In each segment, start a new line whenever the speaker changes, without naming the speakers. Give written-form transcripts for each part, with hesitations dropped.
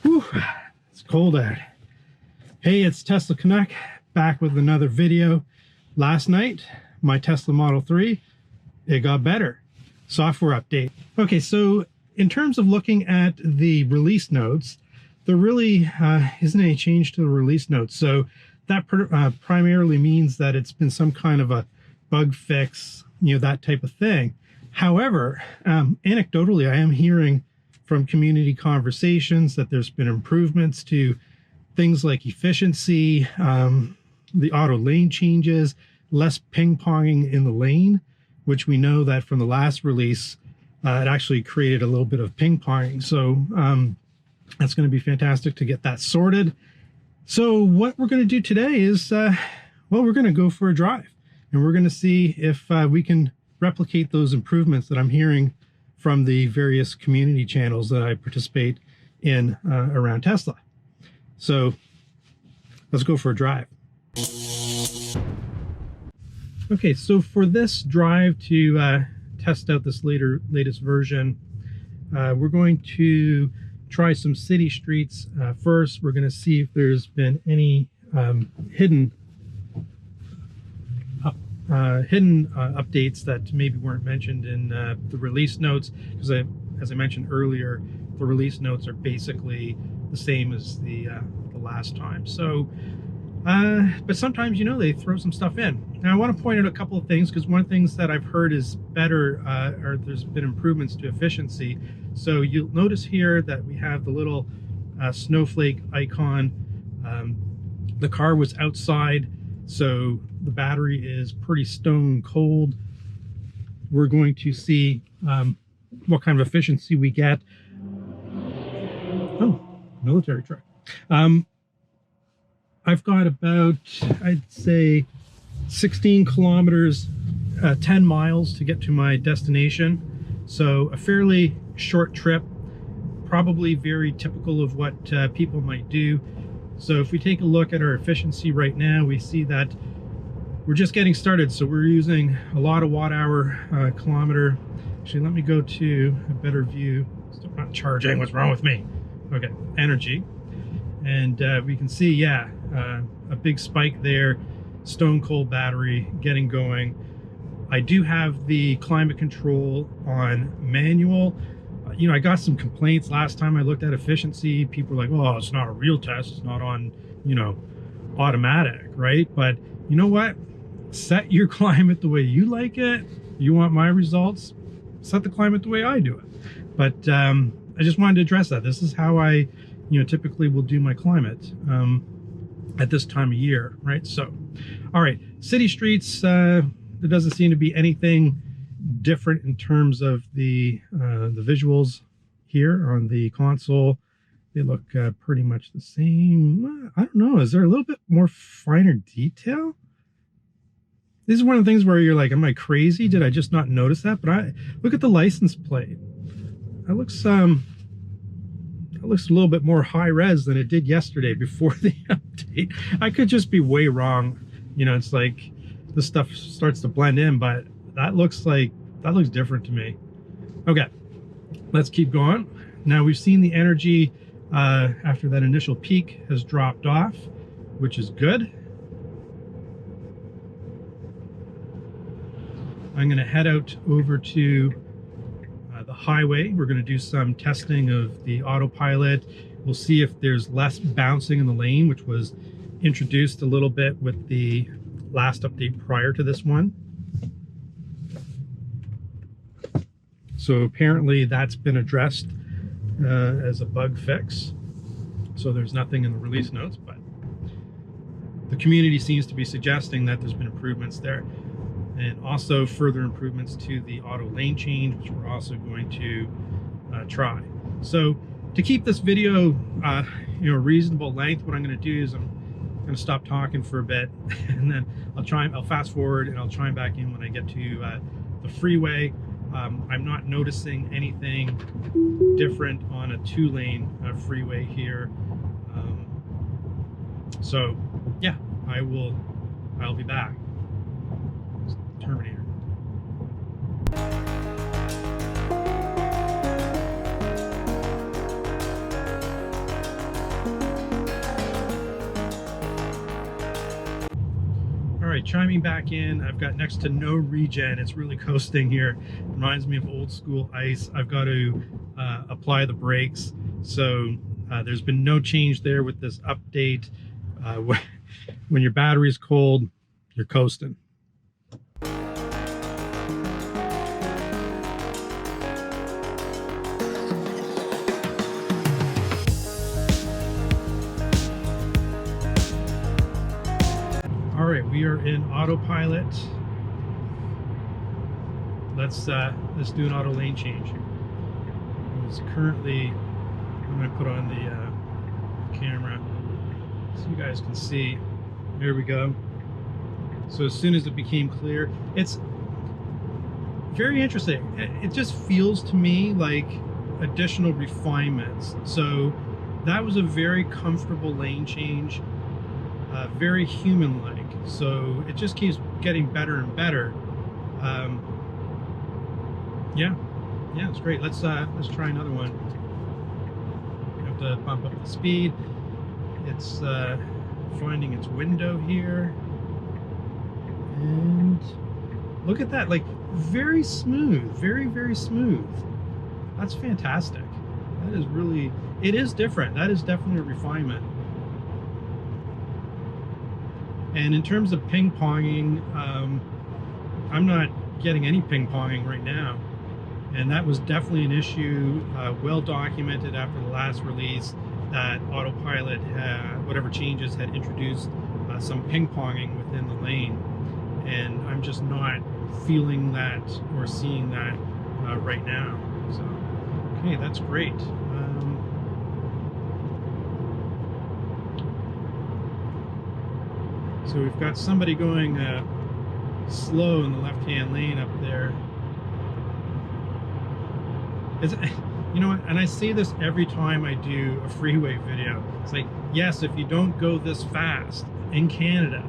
Whew, it's cold out. Hey, it's Tesla Canuck back with another video. Last night, my Tesla Model 3, it got better. Software update. Okay, so in terms of looking at the release notes, there really isn't any change to the release notes. So that primarily means that it's been some kind of a bug fix, you know, that type of thing. However, anecdotally, I am hearing from community conversations that there's been improvements to things like efficiency, the auto lane changes, less ping-ponging in the lane, which we know that from the last release, it actually created a little bit of ping-ponging. So that's going to be fantastic to get that sorted. So what we're going to do today is, well, we're going to go for a drive, and we're going to see if we can replicate those improvements that I'm hearing from the various community channels that I participate in around Tesla. So let's go for a drive. Okay, so for this drive to test out this latest version, we're going to try some city streets first. We're going to see if there's been any hidden updates that maybe weren't mentioned in the release notes, because as I mentioned earlier, the release notes are basically the same as the last time. So but sometimes, you know, they throw some stuff in. Now I want to point out a couple of things, because one of the things that I've heard is better, or there's been improvements to efficiency. So you'll notice here that we have the little snowflake icon. The car was outside, so the battery is pretty stone cold. We're going to see what kind of efficiency we get. Oh, military truck. I've got about, I'd say, 16 kilometers, 10 miles to get to my destination. So a fairly short trip, probably very typical of what people might do. So if we take a look at our efficiency right now, we see that we're just getting started. So we're using a lot of watt-hour kilometer. Actually, let me go to a better view. Still not charging. What's wrong with me? Okay, energy. And we can see, yeah, a big spike there. Stone cold battery getting going. I do have the climate control on manual. You know, I got some complaints last time I looked at efficiency. People were like, oh, it's not a real test. It's not on, you know, automatic, right? But you know what? Set your climate the way you like it. You want my results? Set the climate the way I do it. But I just wanted to address that. This is how I, you know, typically will do my climate at this time of year, right? So, all right, city streets, there doesn't seem to be anything different in terms of the visuals here on the console. They look pretty much the same. I don't know, is there a little bit more finer detail? This is one of the things where you're like, am I crazy? Did I just not notice that? But I look at the license plate. That looks a little bit more high res than it did yesterday before the update. I could just be way wrong. You know, it's like this stuff starts to blend in, but that looks different to me. Okay, let's keep going. Now we've seen the energy after that initial peak has dropped off, which is good. I'm going to head out over to the highway. We're going to do some testing of the Autopilot. We'll see if there's less bouncing in the lane, which was introduced a little bit with the last update prior to this one. So apparently that's been addressed as a bug fix. So there's nothing in the release notes, but the community seems to be suggesting that there's been improvements there. And also further improvements to the auto lane change, which we're also going to try. So to keep this video, you know, reasonable length, what I'm going to do is I'm going to stop talking for a bit, and then I'll fast forward and I'll chime back in when I get to the freeway. I'm not noticing anything different on a 2-lane freeway here. So yeah, I'll be back. Terminator. All right, chiming back in. I've got next to no regen. It's really coasting here. Reminds me of old school ice. I've got to apply the brakes. So there's been no change there with this update. When your battery's cold, you're coasting. All right, we are in Autopilot. Let's do an auto lane change. It's currently, I'm going to put on the camera so you guys can see. There we go. So as soon as it became clear, it's very interesting. It just feels to me like additional refinements. So that was a very comfortable lane change, very human-like. So it just keeps getting better and better. Yeah, it's great. Let's try another one. We have to bump up the speed. It's finding its window here, and look at that, like very smooth, very smooth. That's fantastic. That is really, it is different. That is definitely a refinement. And in terms of ping-ponging, I'm not getting any ping-ponging right now. And that was definitely an issue, well documented after the last release, that Autopilot, whatever changes, had introduced some ping-ponging within the lane. And I'm just not feeling that or seeing that right now. So, okay, that's great. So we've got somebody going slow in the left-hand lane up there. You know what, and I say this every time I do a freeway video. It's like, yes, if you don't go this fast in Canada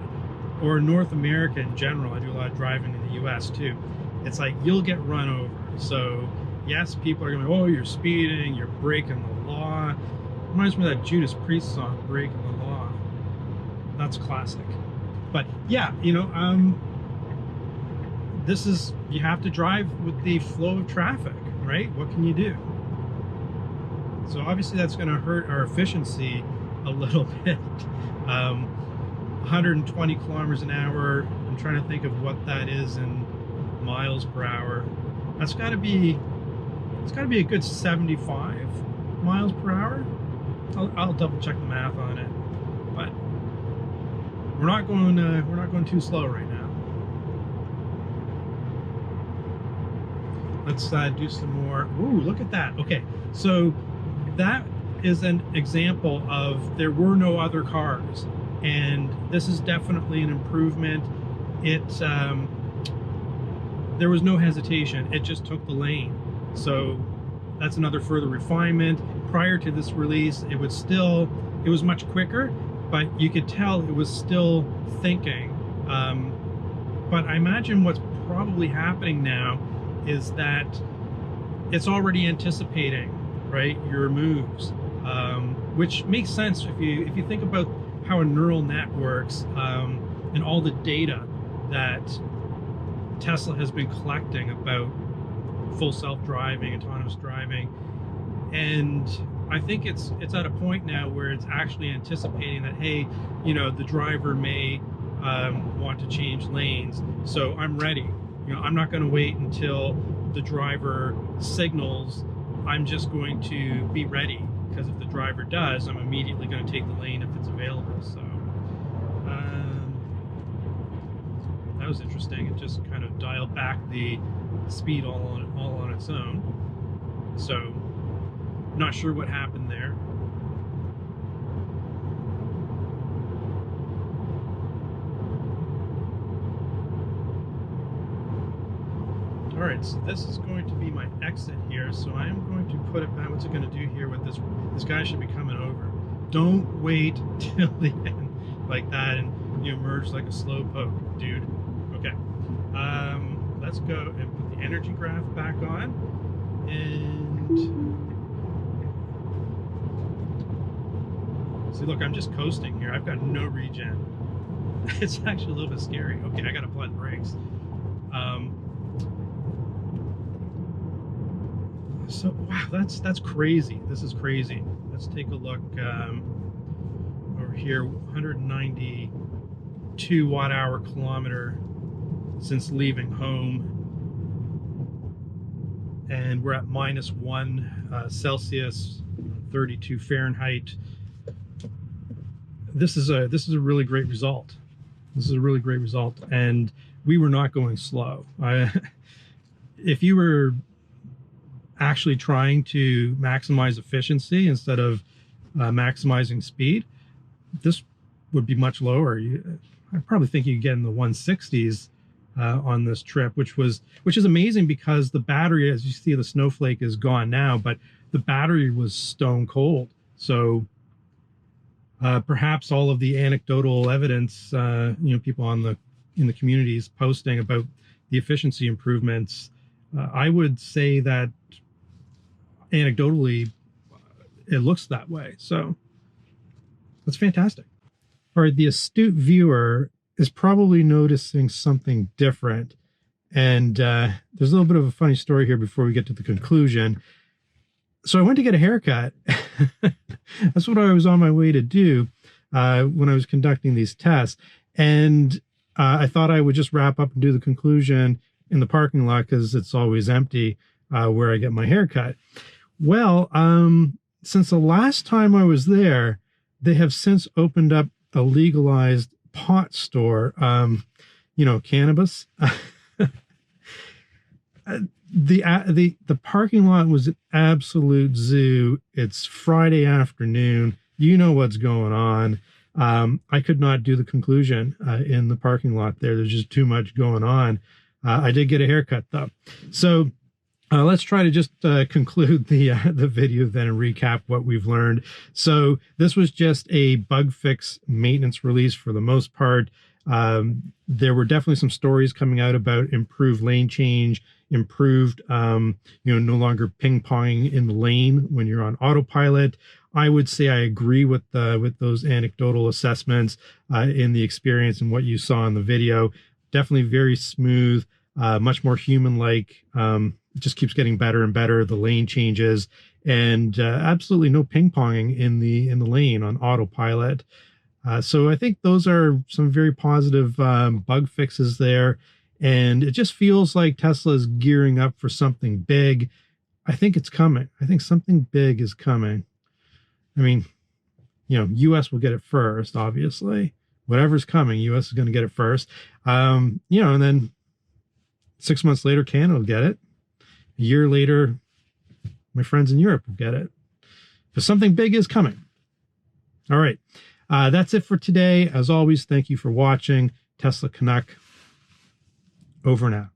or North America in general, I do a lot of driving in the US too, it's like you'll get run over. So yes, people are going, oh, you're speeding, you're breaking the law. Reminds me of that Judas Priest song, Breaking the Law. That's classic. But yeah, you know, this is, you have to drive with the flow of traffic, right? What can you do? So obviously that's going to hurt our efficiency a little bit. 120 kilometers an hour. I'm trying to think of what that is in miles per hour. That's got to be, it's got to be a good 75 miles per hour. I'll double check the math on it, but we're not going too slow right now. Let's do some more. Ooh, look at that. Okay, so that is an example of there were no other cars, and this is definitely an improvement. There was no hesitation. It just took the lane. So that's another further refinement. Prior to this release, it was much quicker, but you could tell it was still thinking. But I imagine what's probably happening now is that it's already anticipating, right, your moves, which makes sense if you think about how a neural net works, and all the data that Tesla has been collecting about full self-driving, autonomous driving. And I think it's at a point now where it's actually anticipating that, hey, you know, the driver may want to change lanes, so I'm ready. You know, I'm not going to wait until the driver signals. I'm just going to be ready, because if the driver does, I'm immediately going to take the lane if it's available. So that was interesting. It just kind of dialed back the speed all on its own. So not sure what happened there. All right, so this is going to be my exit here. So I am going to put it back. What's it going to do here with this? This guy should be coming over. Don't wait till the end like that and you emerge like a slow poke, dude. Okay. Let's go and put the energy graph back on. And see, look, I'm just coasting here. I've got no regen. It's actually a little bit scary. Okay, I got to apply the brakes. So wow, that's crazy. This is crazy. Let's take a look over here. 192 watt-hour kilometer since leaving home, and we're at -1 Celsius, 32 Fahrenheit. This is a really great result. This is a really great result, and we were not going slow. If you were actually trying to maximize efficiency instead of maximizing speed, this would be much lower. I probably think you could get in the 160s on this trip, which is amazing because the battery, as you see, the snowflake is gone now, but the battery was stone cold. So perhaps all of the anecdotal evidence, people in the communities posting about the efficiency improvements, I would say that anecdotally it looks that way. So that's fantastic. All right, the astute viewer is probably noticing something different, and there's a little bit of a funny story here before we get to the conclusion. So I went to get a haircut. That's what I was on my way to do when I was conducting these tests, and I thought I would just wrap up and do the conclusion in the parking lot because it's always empty where I get my haircut. Well, since the last time I was there, they have since opened up a legalized pot store, cannabis. The parking lot was an absolute zoo. It's Friday afternoon. You know what's going on. I could not do the conclusion in the parking lot there. There's just too much going on. I did get a haircut though. So let's try to just conclude the video then and recap what we've learned. So this was just a bug fix maintenance release for the most part. There were definitely some stories coming out about improved lane change, improved, no longer ping-ponging in the lane when you're on autopilot. I would say I agree with those anecdotal assessments in the experience and what you saw in the video. Definitely very smooth, much more human-like. It just keeps getting better and better. The lane changes, and absolutely no ping-ponging in the lane on autopilot. So I think those are some very positive bug fixes there, and it just feels like Tesla is gearing up for something big. I think it's coming. I think something big is coming. I mean, US will get it first, obviously. Whatever's coming, US is going to get it first. And then 6 months later, Canada will get it. A year later, my friends in Europe will get it. But something big is coming. All right. That's it for today. As always, thank you for watching. Tesla Canuck, over and out.